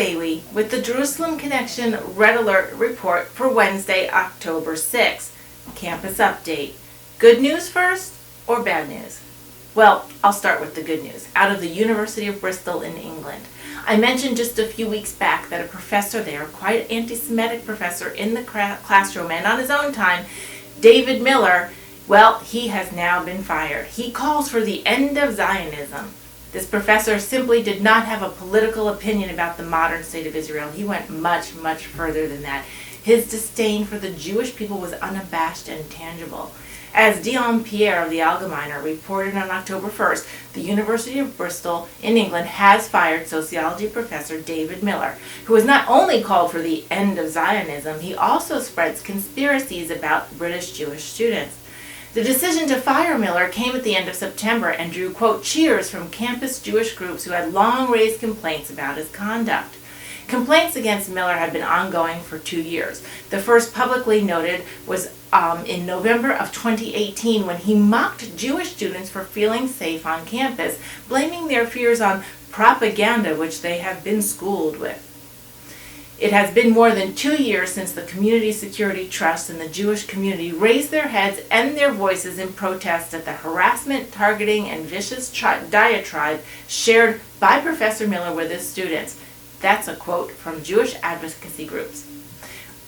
Bailey with the Jerusalem Connection Red Alert report for Wednesday, October 6th. Campus update. Good news first or bad news? Well, I'll start with the good news. Out of the University of Bristol in England. I mentioned just a few weeks back that a professor there, quite an anti-Semitic professor in the classroom and on his own time, David Miller, well, he has now been fired. He calls for the end of Zionism. This professor simply did not have a political opinion about the modern state of Israel. He went much, much further than that. His disdain for the Jewish people was unabashed and tangible. As Dion, Pierre of the Algemeiner reported on October 1st, the University of Bristol in England has fired sociology professor David Miller, who has not only called for the end of Zionism, he also spreads conspiracies about British Jewish students. The decision to fire Miller came at the end of September and drew, quote, cheers from campus Jewish groups who had long raised complaints about his conduct. Complaints against Miller had been ongoing for 2 years. The first publicly noted was in November of 2018 when he mocked Jewish students for feeling safe on campus, blaming their fears on propaganda which they have been schooled with. It has been more than 2 years since the Community Security Trust and the Jewish community raised their heads and their voices in protest at the harassment, targeting, and vicious diatribe shared by Professor Miller with his students. That's a quote from Jewish advocacy groups.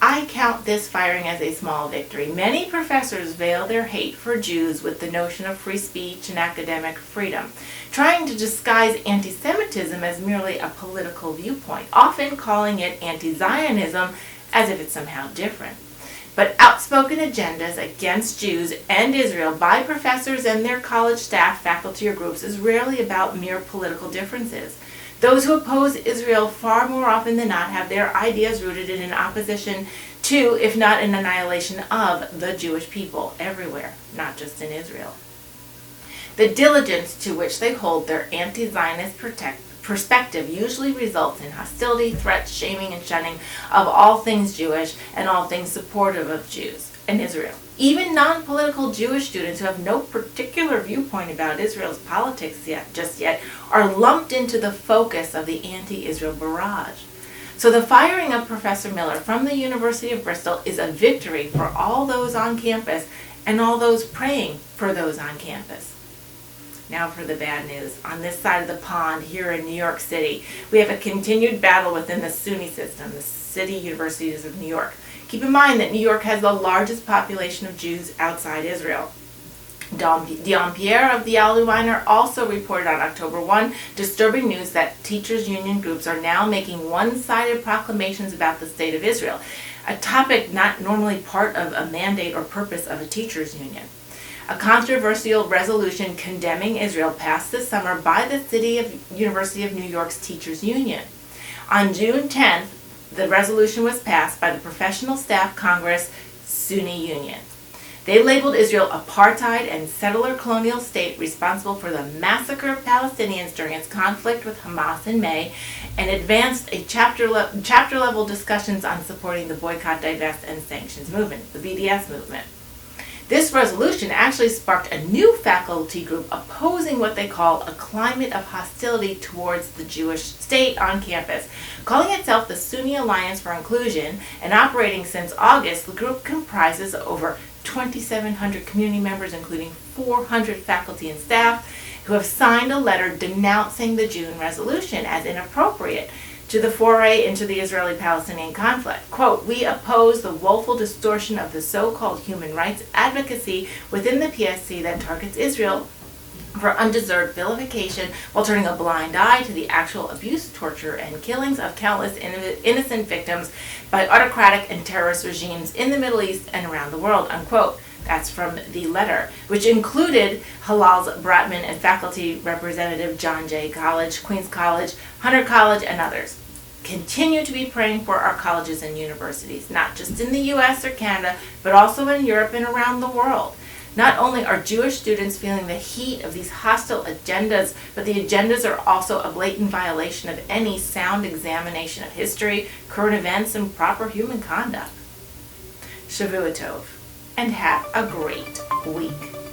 I count this firing as a small victory. Many professors veil their hate for Jews with the notion of free speech and academic freedom, trying to disguise anti-Semitism as merely a political viewpoint, often calling it anti-Zionism as if it's somehow different. But outspoken agendas against Jews and Israel by professors and their college staff, faculty, or groups is rarely about mere political differences. Those who oppose Israel far more often than not have their ideas rooted in an opposition to, if not an annihilation of, the Jewish people everywhere, not just in Israel. The diligence to which they hold their anti-Zionist perspective usually results in hostility, threats, shaming, and shunning of all things Jewish and all things supportive of Jews and Israel. Even non-political Jewish students who have no particular viewpoint about Israel's politics just yet are lumped into the focus of the anti-Israel barrage. So the firing of Professor Miller from the University of Bristol is a victory for all those on campus and all those praying for those on campus. Now for the bad news. On this side of the pond here in New York City, we have a continued battle within the SUNY system, the City Universities of New York. Keep in mind that New York has the largest population of Jews outside Israel. Dion, Pierre of the Algemeiner also reported on October 1 disturbing news that teachers' union groups are now making one-sided proclamations about the state of Israel, a topic not normally part of a mandate or purpose of a teachers' union. A controversial resolution condemning Israel passed this summer by the University of New York's Teachers Union. On June 10th, the resolution was passed by the Professional Staff Congress SUNY Union. They labeled Israel apartheid and settler colonial state responsible for the massacre of Palestinians during its conflict with Hamas in May, and advanced a chapter-level discussions on supporting the boycott, divest, and sanctions movement, the BDS movement. This resolution actually sparked a new faculty group opposing what they call a climate of hostility towards the Jewish state on campus. Calling itself the Sunni Alliance for Inclusion and operating since August, the group comprises over 2,700 community members, including 400 faculty and staff, who have signed a letter denouncing the June resolution as inappropriate to the foray into the Israeli-Palestinian conflict. Quote, we oppose the woeful distortion of the so-called human rights advocacy within the PSC that targets Israel for undeserved vilification while turning a blind eye to the actual abuse, torture, and killings of countless innocent victims by autocratic and terrorist regimes in the Middle East and around the world, unquote. That's from the letter, which included Halal's Bratman and faculty representative John Jay College, Queens College, Hunter College, and others. Continue to be praying for our colleges and universities, not just in the U.S. or Canada, but also in Europe and around the world. Not only are Jewish students feeling the heat of these hostile agendas, but the agendas are also a blatant violation of any sound examination of history, current events, and proper human conduct. Shavua Tov, and have a great week.